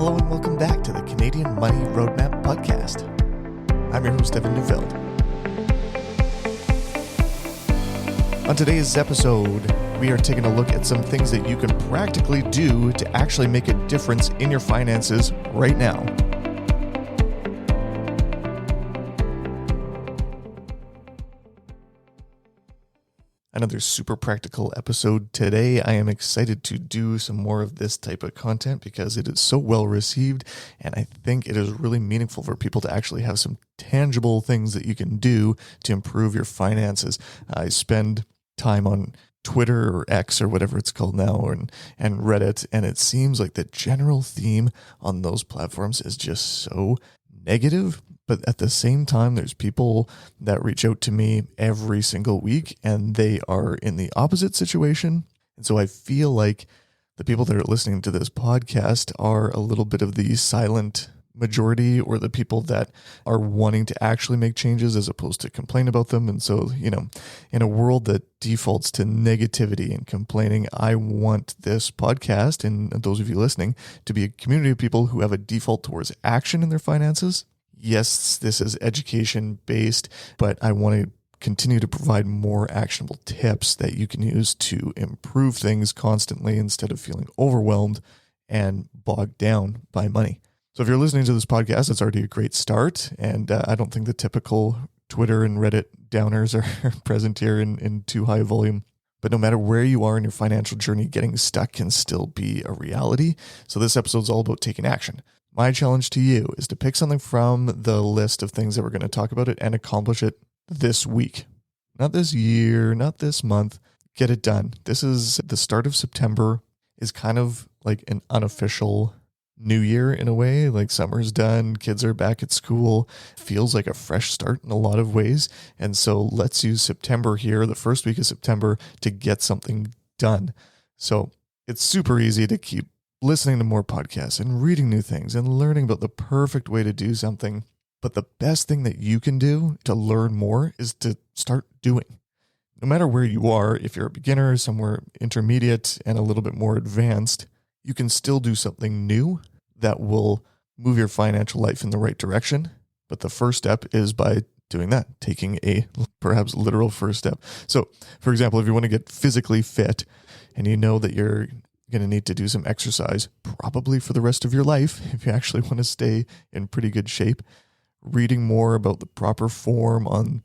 Hello and welcome back to the Canadian Money Roadmap Podcast. I'm your host, Evan Neufeld. On today's episode, we are taking a look at some things that you can practically do to actually make a difference in your finances right now. Another super practical episode today. I am excited to do some more of this type of content because it is so well received, and I think it is really meaningful for people to actually have some tangible things that you can do to improve your finances. I spend time on Twitter or X or whatever it's called now and Reddit, and it seems like the general theme on those platforms is just so negative. But at the same time, there's people that reach out to me every single week and they are in the opposite situation. And so I feel like the people that are listening to this podcast are a little bit of the silent majority, or the people that are wanting to actually make changes as opposed to complain about them. And so, in a world that defaults to negativity and complaining, I want this podcast and those of you listening to be a community of people who have a default towards action in their finances. Yes, this is education based, but I want to continue to provide more actionable tips that you can use to improve things constantly instead of feeling overwhelmed and bogged down by money. So if you're listening to this podcast, it's already a great start. And I don't think the typical Twitter and Reddit downers are present here in too high volume. But no matter where you are in your financial journey, getting stuck can still be a reality. So this episode is all about taking action. My challenge to you is to pick something from the list of things that we're going to talk about and accomplish it this week. Not this year, not this month. Get it done. This is the start of September, is kind of like an unofficial new year in a way. Like summer's done, kids are back at school. Feels like a fresh start in a lot of ways. And so let's use September here, the first week of September, to get something done. So it's super easy to keep listening to more podcasts and reading new things and learning about the perfect way to do something. But the best thing that you can do to learn more is to start doing. No matter where you are, if you're a beginner, somewhere intermediate, and a little bit more advanced, you can still do something new that will move your financial life in the right direction. But the first step is by doing that, taking a perhaps literal first step. So, for example, if you want to get physically fit and you know that you're going to need to do some exercise probably for the rest of your life, if you actually want to stay in pretty good shape, reading more about the proper form on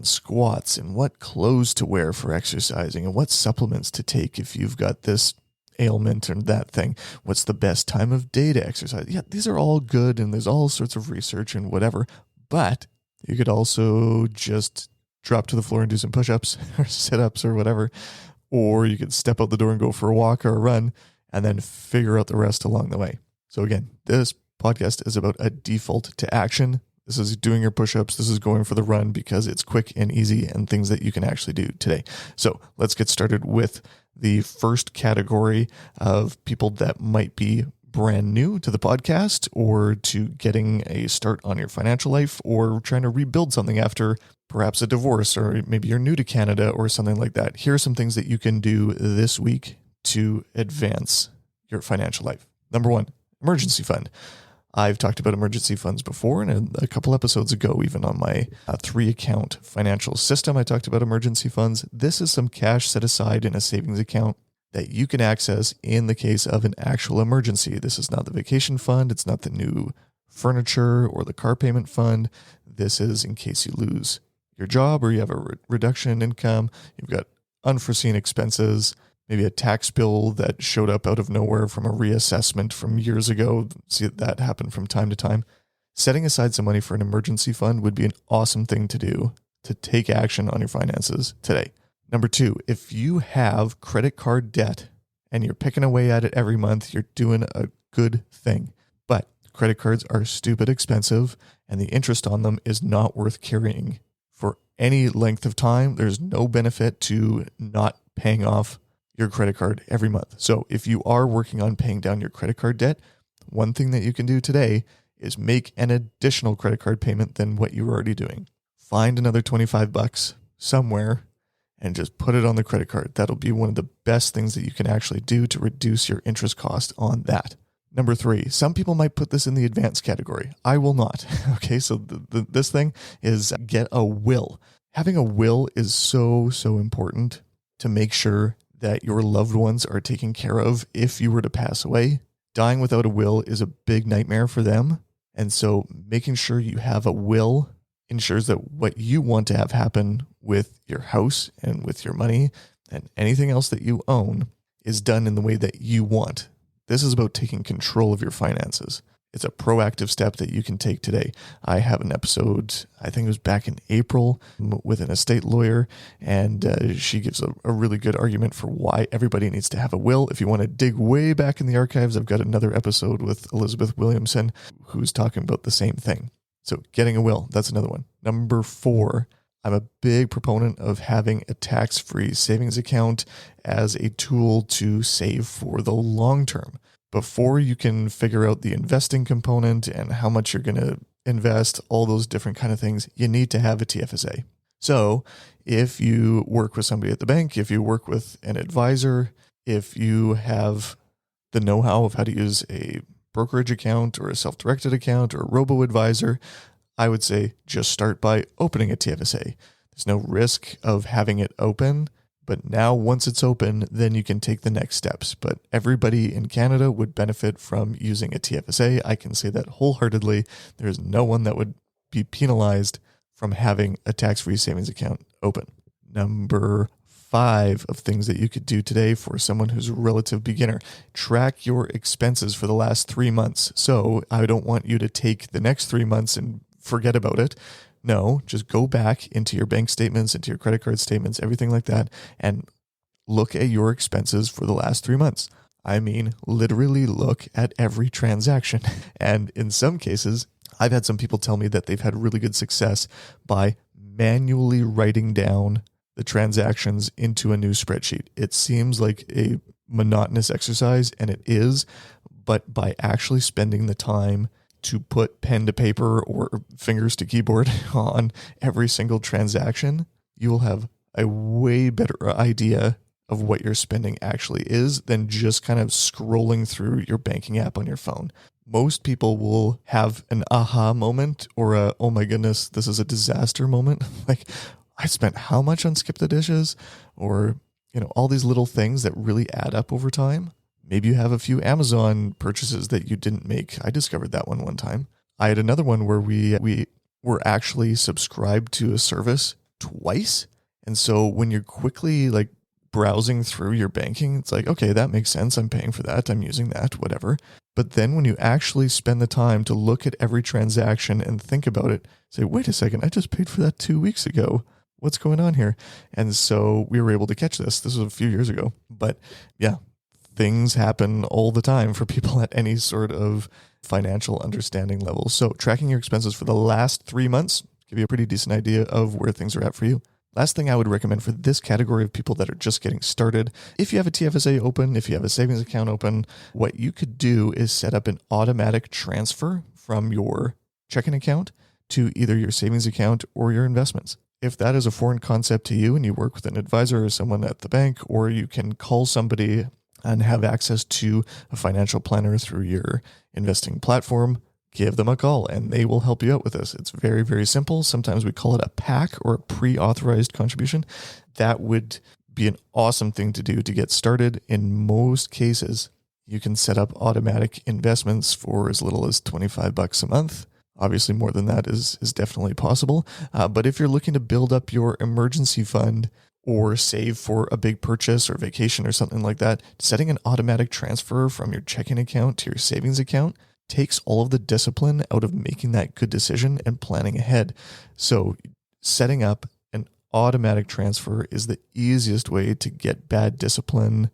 squats and what clothes to wear for exercising and what supplements to take if you've got this ailment or that thing, what's the best time of day to exercise. Yeah, these are all good and there's all sorts of research and whatever, but you could also just drop to the floor and do some push-ups or sit-ups or whatever. Or you could step out the door and go for a walk or a run and then figure out the rest along the way. So again, this podcast is about a default to action. This is doing your push-ups. This is going for the run because it's quick and easy and things that you can actually do today. So let's get started with the first category of people that might be brand new to the podcast or to getting a start on your financial life or trying to rebuild something after perhaps a divorce, or maybe you're new to Canada or something like that. Here are some things that you can do this week to advance your financial life. Number one, emergency fund. I've talked about emergency funds before, and a couple episodes ago, even on my 3-account financial system, I talked about emergency funds. This is some cash set aside in a savings account that you can access in the case of an actual emergency. This is not the vacation fund. It's not the new furniture or the car payment fund. This is in case you lose your job or you have a reduction in income, you've got unforeseen expenses, maybe a tax bill that showed up out of nowhere from a reassessment from years ago. See that happen from time to time. Setting aside some money for an emergency fund would be an awesome thing to do to take action on your finances today. Number two, if you have credit card debt and you're picking away at it every month, you're doing a good thing. But credit cards are stupid expensive and the interest on them is not worth carrying for any length of time. There's no benefit to not paying off your credit card every month. So if you are working on paying down your credit card debt, one thing that you can do today is make an additional credit card payment than what you were already doing. Find another $25 somewhere and just put it on the credit card. That'll be one of the best things that you can actually do to reduce your interest cost on that. Number 3, some people might put this in the advanced category. I will not. Okay, so this thing is get a will. Having a will is so important to make sure that your loved ones are taken care of if you were to pass away. Dying without a will is a big nightmare for them. And so making sure you have a will ensures that what you want to have happen with your house and with your money and anything else that you own is done in the way that you want. This is about taking control of your finances. It's a proactive step that you can take today. I have an episode, I think it was back in April, with an estate lawyer, and she gives a really good argument for why everybody needs to have a will. If you want to dig way back in the archives, I've got another episode with Elizabeth Williamson who's talking about the same thing. So getting a will, that's another one. Number 4, I'm a big proponent of having a tax-free savings account as a tool to save for the long term. Before you can figure out the investing component and how much you're going to invest, all those different kind of things, you need to have a TFSA. So if you work with somebody at the bank, if you work with an advisor, if you have the know-how of how to use a brokerage account or a self-directed account or a robo-advisor, I would say just start by opening a TFSA. There's no risk of having it open. But now once it's open, then you can take the next steps. But everybody in Canada would benefit from using a TFSA. I can say that wholeheartedly. There's no one that would be penalized from having a tax-free savings account open. Number 5 of things that you could do today for someone who's a relative beginner. Track your expenses for the last 3 months. So I don't want you to take the next 3 months and forget about it. No, just go back into your bank statements, into your credit card statements, everything like that, and look at your expenses for the last 3 months. I mean, literally look at every transaction. And in some cases, I've had some people tell me that they've had really good success by manually writing down the transactions into a new spreadsheet. It seems like a monotonous exercise, and it is, but by actually spending the time to put pen to paper or fingers to keyboard on every single transaction, you will have a way better idea of what your spending actually is than just kind of scrolling through your banking app on your phone. Most people will have an aha moment or a, oh my goodness, this is a disaster moment. Like, I spent how much on Skip the Dishes? Or, all these little things that really add up over time. Maybe you have a few Amazon purchases that you didn't make. I discovered that one time. I had another one where we were actually subscribed to a service twice. And so when you're quickly like browsing through your banking, it's like, okay, that makes sense. I'm paying for that. I'm using that, whatever. But then when you actually spend the time to look at every transaction and think about it, say, wait a second, I just paid for that 2 weeks ago. What's going on here? And so we were able to catch this. This was a few years ago. But yeah, things happen all the time for people at any sort of financial understanding level. So tracking your expenses for the last 3 months give you a pretty decent idea of where things are at for you. Last thing I would recommend for this category of people that are just getting started, if you have a TFSA open, if you have a savings account open, what you could do is set up an automatic transfer from your checking account to either your savings account or your investments. If that is a foreign concept to you and you work with an advisor or someone at the bank, or you can call somebody and have access to a financial planner through your investing platform, give them a call and they will help you out with this. It's very, very simple. Sometimes we call it a PAC or a pre-authorized contribution. That would be an awesome thing to do to get started. In most cases, you can set up automatic investments for as little as $25 a month. Obviously, more than that is definitely possible. But if you're looking to build up your emergency fund or save for a big purchase or vacation or something like that, setting an automatic transfer from your checking account to your savings account takes all of the discipline out of making that good decision and planning ahead. So setting up an automatic transfer is the easiest way to get bad discipline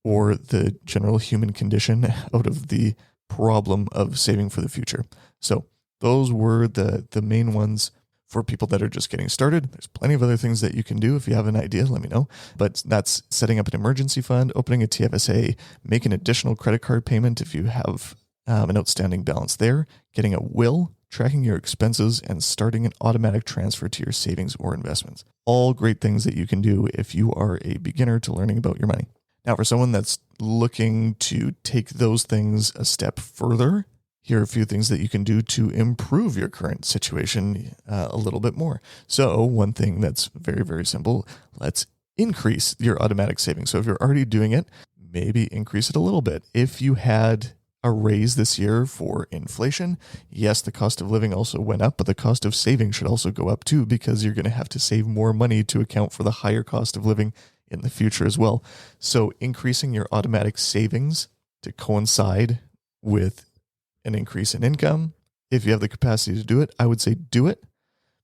or the general human condition out of the problem of saving for the future. So those were the main ones for people that are just getting started. There's plenty of other things that you can do. If you have an idea, let me know. But that's setting up an emergency fund, opening a TFSA, make an additional credit card payment if you have an outstanding balance there, getting a will, tracking your expenses, and starting an automatic transfer to your savings or investments. All great things that you can do if you are a beginner to learning about your money. Now, for someone that's looking to take those things a step further, here are a few things that you can do to improve your current situation a little bit more. So one thing that's very, very simple, let's increase your automatic savings. So if you're already doing it, maybe increase it a little bit. If you had a raise this year for inflation, yes, the cost of living also went up, but the cost of saving should also go up too, because you're going to have to save more money to account for the higher cost of living in the future as well. So increasing your automatic savings to coincide with an increase in income, if you have the capacity to do it, I would say do it,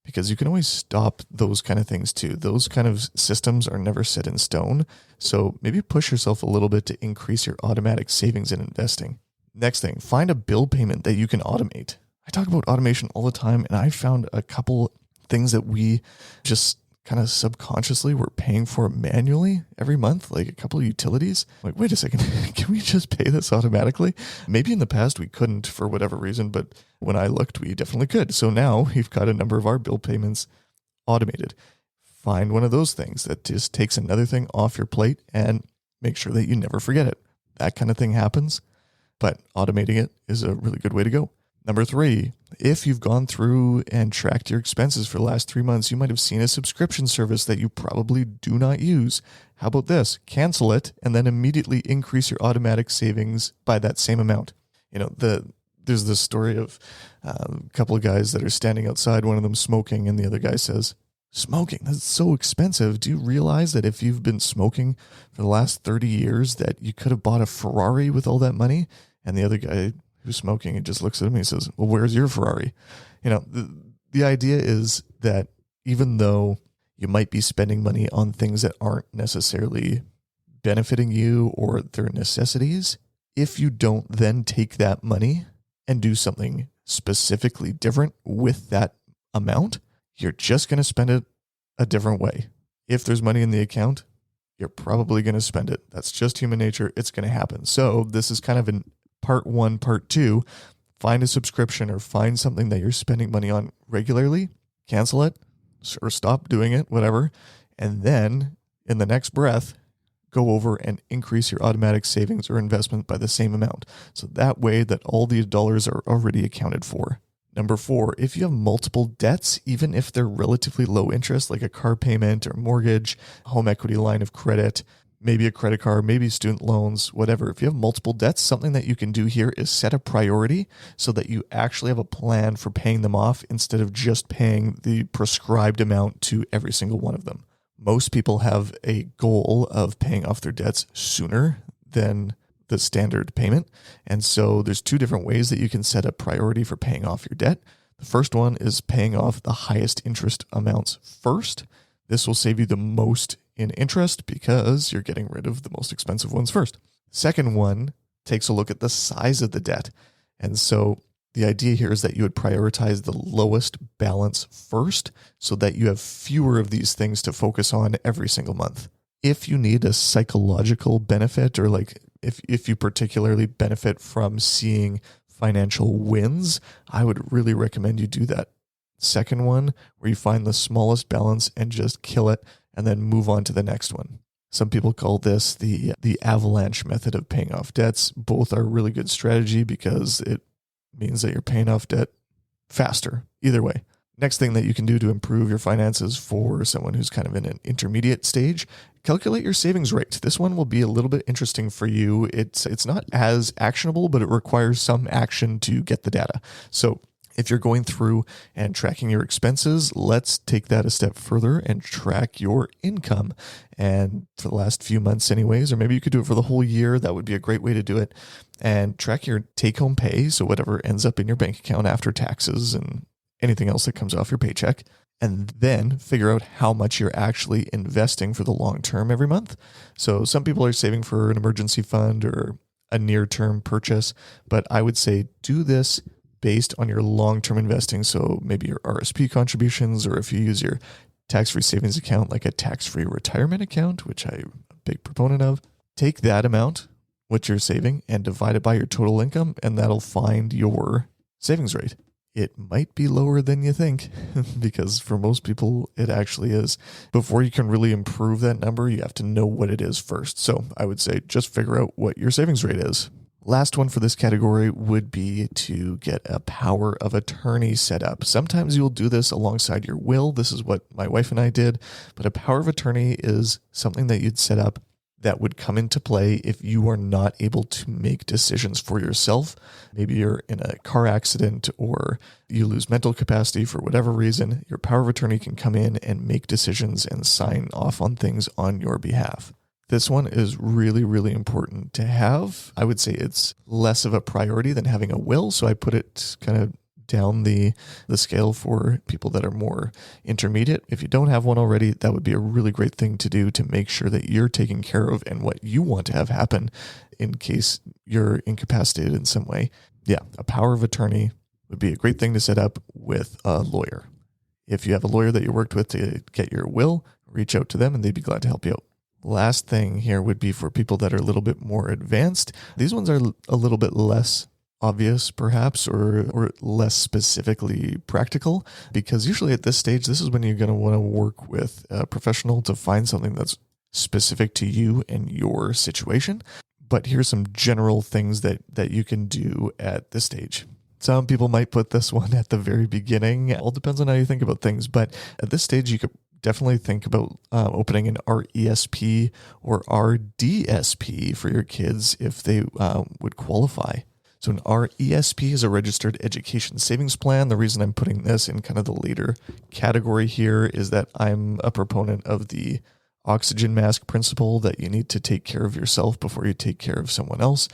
because you can always stop those kind of things too. Those kind of systems are never set in stone. So maybe push yourself a little bit to increase your automatic savings and investing. Next thing, find a bill payment that you can automate. I talk about automation all the time, and I found a couple things that we just kind of subconsciously were paying for manually every month, like a couple of utilities. Like, wait a second, can we just pay this automatically? Maybe in the past we couldn't for whatever reason, but when I looked, we definitely could. So now we've got a number of our bill payments automated. Find one of those things that just takes another thing off your plate and make sure that you never forget it. That kind of thing happens, but automating it is a really good way to go. Number 3, if you've gone through and tracked your expenses for the last 3 months, you might have seen a subscription service that you probably do not use. How about this? Cancel it and then immediately increase your automatic savings by that same amount. You know, there's this story of a couple of guys that are standing outside, one of them smoking, and the other guy says, "Smoking, that's so expensive. Do you realize that if you've been smoking for the last 30 years that you could have bought a Ferrari with all that money?" And the other guy who's smoking, and just looks at him and he says, "Well, where's your Ferrari?" You know, the idea is that even though you might be spending money on things that aren't necessarily benefiting you or their necessities, if you don't then take that money and do something specifically different with that amount, you're just going to spend it a different way. If there's money in the account, you're probably going to spend it. That's just human nature. It's going to happen. So this is kind of an part 1, part 2, find a subscription or find something that you're spending money on regularly, cancel it or stop doing it, whatever. And then in the next breath, go over and increase your automatic savings or investment by the same amount. So that way that all the dollars are already accounted for. Number 4, if you have multiple debts, even if they're relatively low interest, like a car payment or mortgage, home equity line of credit, maybe a credit card, maybe student loans, whatever. If you have multiple debts, something that you can do here is set a priority so that you actually have a plan for paying them off instead of just paying the prescribed amount to every single one of them. Most people have a goal of paying off their debts sooner than the standard payment. And so there's 2 different ways that you can set a priority for paying off your debt. The first one is paying off the highest interest amounts first. This will save you the most in interest because you're getting rid of the most expensive ones first. Second one takes a look at the size of the debt. And so the idea here is that you would prioritize the lowest balance first so that you have fewer of these things to focus on every single month. If you need a psychological benefit, or like if you particularly benefit from seeing financial wins, I would really recommend you do that second one, where you find the smallest balance and just kill it and then move on to the next one. Some people call this the avalanche method of paying off debts. Both are a really good strategy because it means that you're paying off debt faster either way. Next thing that you can do to improve your finances for someone who's kind of in an intermediate stage, calculate your savings rate. This one will be a little bit interesting for you. It's not as actionable, but it requires some action to get the data. So if you're going through and tracking your expenses, let's take that a step further and track your income. And for the last few months anyways, or maybe you could do it for the whole year, that would be a great way to do it. And track your take-home pay, so whatever ends up in your bank account after taxes and anything else that comes off your paycheck. And then figure out how much you're actually investing for the long term every month. So some people are saving for an emergency fund or a near-term purchase, but I would say do this based on your long-term investing. So maybe your RSP contributions, or if you use your tax-free savings account, like a tax-free retirement account, which I'm a big proponent of, take that amount, what you're saving, and divide it by your total income, and that'll find your savings rate. it might be lower than you think because for most people, it actually is. Before you can really improve that number, you have to know what it is first. So I would say just figure out what your savings rate is. Last one for this category would be to get a power of attorney set up. Sometimes you'll do this alongside your will. This is what my wife and I did. But a power of attorney is something that you'd set up that would come into play if you are not able to make decisions for yourself. Maybe you're in a car accident or you lose mental capacity for whatever reason. Your power of attorney can come in and make decisions and sign off on things on your behalf. This one is really, really important to have. I would say it's less of a priority than having a will, so I put it kind of down the scale for people that are more intermediate. If you don't have one already, that would be a really great thing to do to make sure that you're taken care of and what you want to have happen in case you're incapacitated in some way. Yeah, a power of attorney would be a great thing to set up with a lawyer. If you have a lawyer that you worked with to get your will, reach out to them and they'd be glad to help you out. Last thing here would be for people that are a little bit more advanced. These ones are a little bit less obvious, perhaps, or less specifically practical, because usually at this stage, this is when you're going to want to work with a professional to find something that's specific to you and your situation. But here's some general things that you can do at this stage. Some people might put this one at the very beginning. It all depends on how you think about things. But at this stage, you could definitely think about opening an RESP or RDSP for your kids if they would qualify. So an RESP is a registered education savings plan. The reason I'm putting this in kind of the later category here is that I'm a proponent of the oxygen mask principle that you need to take care of yourself before you take care of someone else.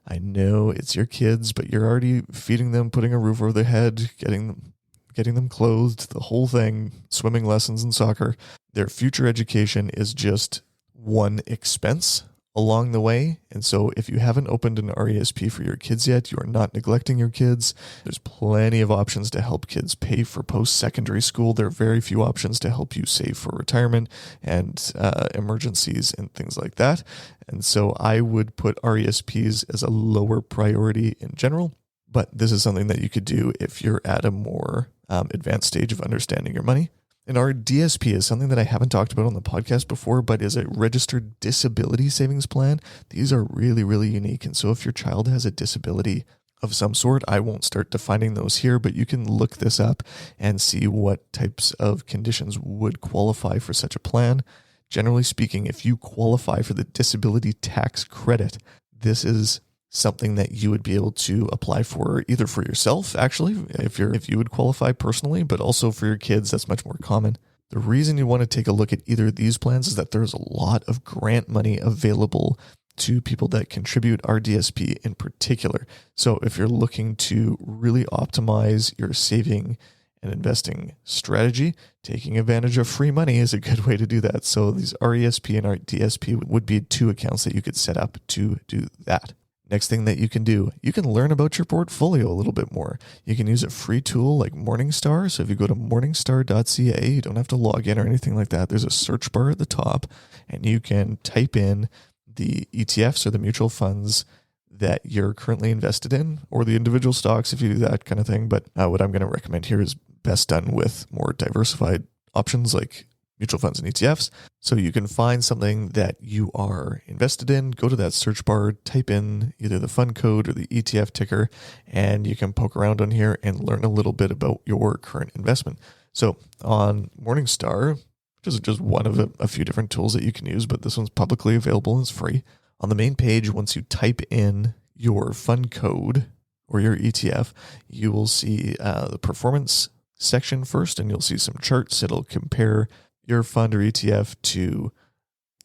I know it's your kids, but you're already feeding them, putting a roof over their head, getting them clothed, the whole thing, swimming lessons and soccer. Their future education is just one expense along the way. And so if you haven't opened an RESP for your kids yet, you are not neglecting your kids. There's plenty of options to help kids pay for post-secondary school. There are very few options to help you save for retirement and emergencies and things like that. And so I would put RESPs as a lower priority in general. But this is something that you could do if you're at a more advanced stage of understanding your money. And our DSP is something that I haven't talked about on the podcast before, but is a registered disability savings plan. These are really, really unique. And so if your child has a disability of some sort, I won't start defining those here, but you can look this up and see what types of conditions would qualify for such a plan. Generally speaking, if you qualify for the disability tax credit, this is something that you would be able to apply for either for yourself, actually, if you would qualify personally, but also for your kids. That's much more common. The reason you want to take a look at either of these plans is that there's a lot of grant money available to people that contribute RDSP in particular. So if you're looking to really optimize your saving and investing strategy, taking advantage of free money is a good way to do that. So these RESP and RDSP would be two accounts that you could set up to do that. Next thing that you can do, you can learn about your portfolio a little bit more. You can use a free tool like Morningstar. So if you go to morningstar.ca, you don't have to log in or anything like that. There's a search bar at the top, and you can type in the ETFs or the mutual funds that you're currently invested in, or the individual stocks if you do that kind of thing. But what I'm going to recommend here is best done with more diversified options like mutual funds and ETFs. So you can find something that you are invested in, go to that search bar, type in either the fund code or the ETF ticker, and you can poke around on here and learn a little bit about your current investment. So on Morningstar, which is just one of a few different tools that you can use, but this one's publicly available and it's free. On the main page, once you type in your fund code or your ETF, you will see the performance section first, and you'll see some charts. It'll compare your fund or ETF to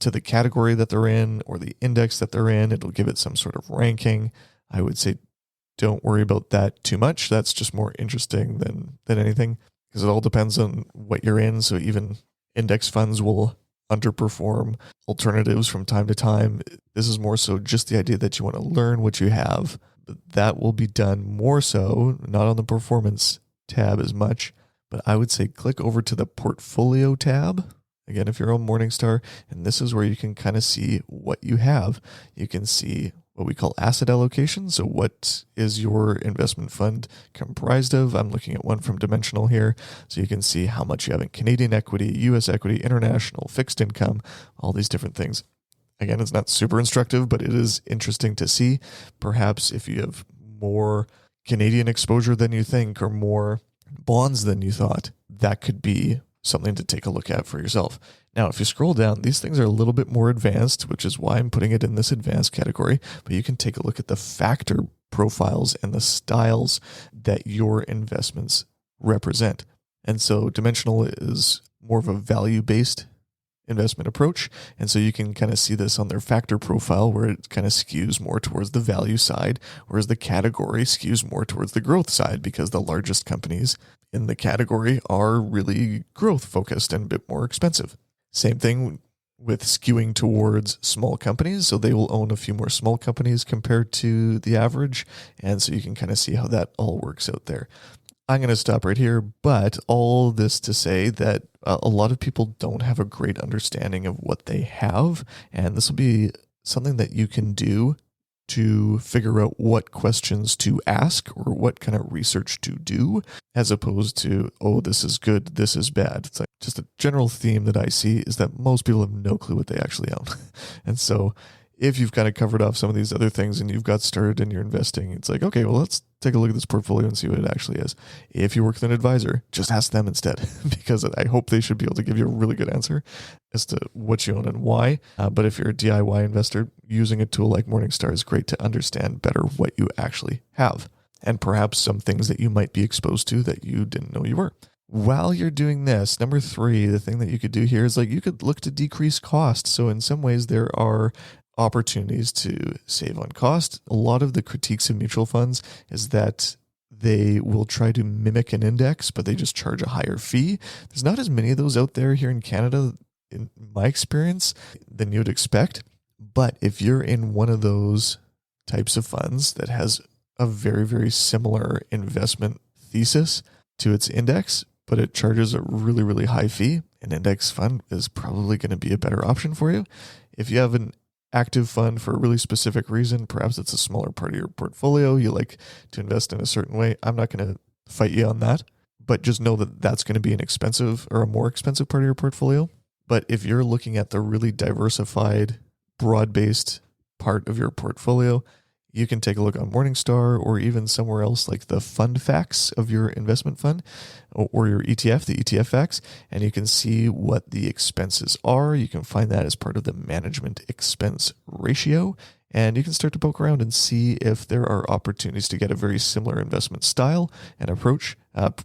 the category that they're in or the index that they're in. It'll give it some sort of ranking. I would say don't worry about that too much. That's just more interesting than anything, because it all depends on what you're in. So even index funds will underperform alternatives from time to time. This is more so just the idea that you want to learn what you have. But that will be done more so, not on the performance tab as much, but I would say click over to the portfolio tab. Again, if you're on Morningstar, and this is where you can kind of see what you have. You can see what we call asset allocation. So what is your investment fund comprised of? I'm looking at one from Dimensional here. So you can see how much you have in Canadian equity, US equity, international, fixed income, all these different things. Again, it's not super instructive, but it is interesting to see. Perhaps if you have more Canadian exposure than you think, or more bonds than you thought, that could be something to take a look at for yourself. Now, if you scroll down, these things are a little bit more advanced, which is why I'm putting it in this advanced category, but you can take a look at the factor profiles and the styles that your investments represent. And so Dimensional is more of a value-based investment approach. And so you can kind of see this on their factor profile, where it kind of skews more towards the value side, whereas the category skews more towards the growth side, because the largest companies in the category are really growth focused and a bit more expensive. Same thing with skewing towards small companies. So they will own a few more small companies compared to the average. And so you can kind of see how that all works out there. I'm going to stop right here, but all this to say that a lot of people don't have a great understanding of what they have. And this will be something that you can do to figure out what questions to ask or what kind of research to do, as opposed to, oh, this is good, this is bad. It's like just a general theme that I see is that most people have no clue what they actually own. And so if you've kind of covered off some of these other things and you've got started in your investing, it's like, okay, well, let's take a look at this portfolio and see what it actually is. If you work with an advisor, just ask them instead, because I hope they should be able to give you a really good answer as to what you own and why. But if you're a DIY investor, using a tool like Morningstar is great to understand better what you actually have, and perhaps some things that you might be exposed to that you didn't know you were. While you're doing this, number 3, the thing that you could do here is like you could look to decrease cost. So in some ways there are opportunities to save on cost. A lot of the critiques of mutual funds is that they will try to mimic an index, but they just charge a higher fee. There's not as many of those out there here in Canada, in my experience, than you'd expect. But if you're in one of those types of funds that has a very, very similar investment thesis to its index, but it charges a really, really high fee, an index fund is probably going to be a better option for you. If you have an active fund for a really specific reason, perhaps it's a smaller part of your portfolio, you like to invest in a certain way, I'm not going to fight you on that, but just know that that's going to be an expensive or a more expensive part of your portfolio. But if you're looking at the really diversified, broad-based part of your portfolio, you can take a look on Morningstar or even somewhere else like the fund facts of your investment fund or your ETF, the ETF facts, and you can see what the expenses are. You can find that as part of the management expense ratio, and you can start to poke around and see if there are opportunities to get a very similar investment style and approach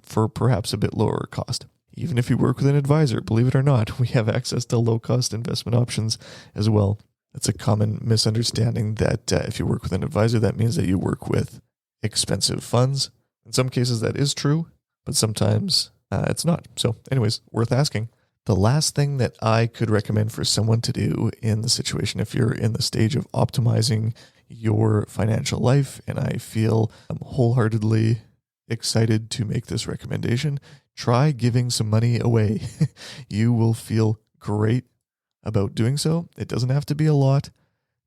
for perhaps a bit lower cost. Even if you work with an advisor, believe it or not, we have access to low-cost investment options as well. It's a common misunderstanding that if you work with an advisor, that means that you work with expensive funds. In some cases, that is true, but sometimes it's not. So anyways, worth asking. The last thing that I could recommend for someone to do in the situation, if you're in the stage of optimizing your financial life, and I feel wholeheartedly excited to make this recommendation, try giving some money away. You will feel great about doing so. It doesn't have to be a lot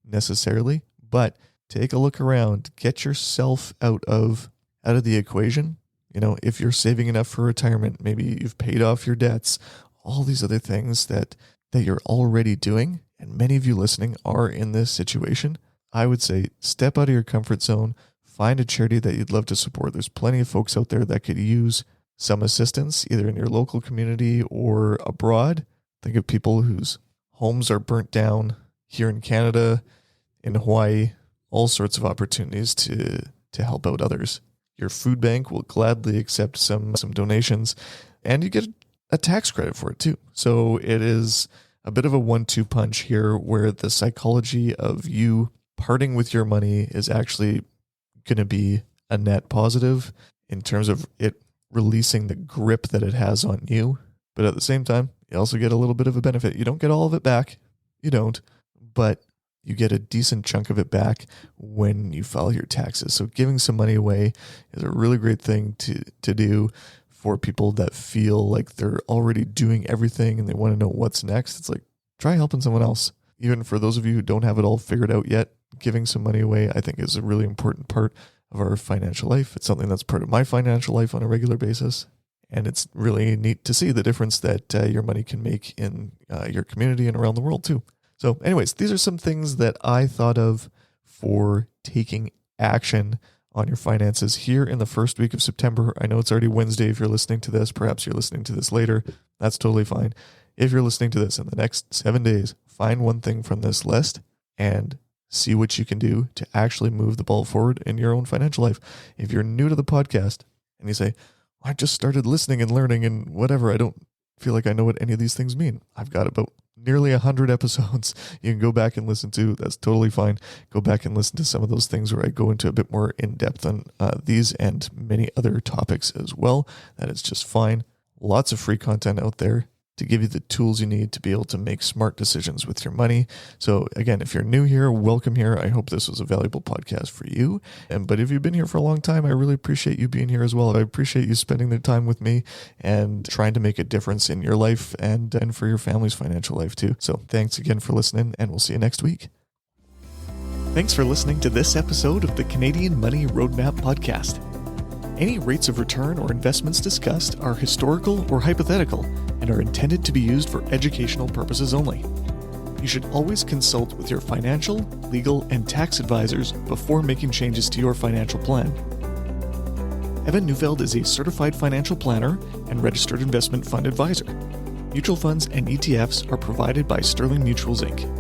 necessarily, but take a look around, get yourself out of the equation. You know, if you're saving enough for retirement, maybe you've paid off your debts, all these other things that you're already doing, and many of you listening are in this situation. I would say step out of your comfort zone, find a charity that you'd love to support. There's plenty of folks out there that could use some assistance, either in your local community or abroad. Think of people whose homes are burnt down here in Canada, in Hawaii, all sorts of opportunities to help out others. Your food bank will gladly accept some donations, and you get a tax credit for it too. So it is a bit of a 1-2 punch here, where the psychology of you parting with your money is actually going to be a net positive in terms of it releasing the grip that it has on you. But at the same time, you also get a little bit of a benefit. You don't get all of it back. You don't. But you get a decent chunk of it back when you file your taxes. So giving some money away is a really great thing to do for people that feel like they're already doing everything and they want to know what's next. It's like, try helping someone else. Even for those of you who don't have it all figured out yet, giving some money away, I think, is a really important part of our financial life. It's something that's part of my financial life on a regular basis. And it's really neat to see the difference that your money can make in your community and around the world too. So anyways, these are some things that I thought of for taking action on your finances here in the first week of September. I know it's already Wednesday if you're listening to this. Perhaps you're listening to this later. That's totally fine. If you're listening to this in the next 7 days, find one thing from this list and see what you can do to actually move the ball forward in your own financial life. If you're new to the podcast and you say, I just started listening and learning and whatever, I don't feel like I know what any of these things mean. I've got about nearly 100 episodes you can go back and listen to. That's totally fine. Go back and listen to some of those things where I go into a bit more in depth on these and many other topics as well. That is just fine. Lots of free content out there to give you the tools you need to be able to make smart decisions with your money. So again, if you're new here, welcome here. I hope this was a valuable podcast for you. But if you've been here for a long time, I really appreciate you being here as well. I appreciate you spending the time with me and trying to make a difference in your life and for your family's financial life too. So thanks again for listening, and we'll see you next week. Thanks for listening to this episode of the Canadian Money Roadmap Podcast. Any rates of return or investments discussed are historical or hypothetical and are intended to be used for educational purposes only. You should always consult with your financial, legal, and tax advisors before making changes to your financial plan. Evan Neufeld is a certified financial planner and registered investment fund advisor. Mutual funds and ETFs are provided by Sterling Mutuals Inc.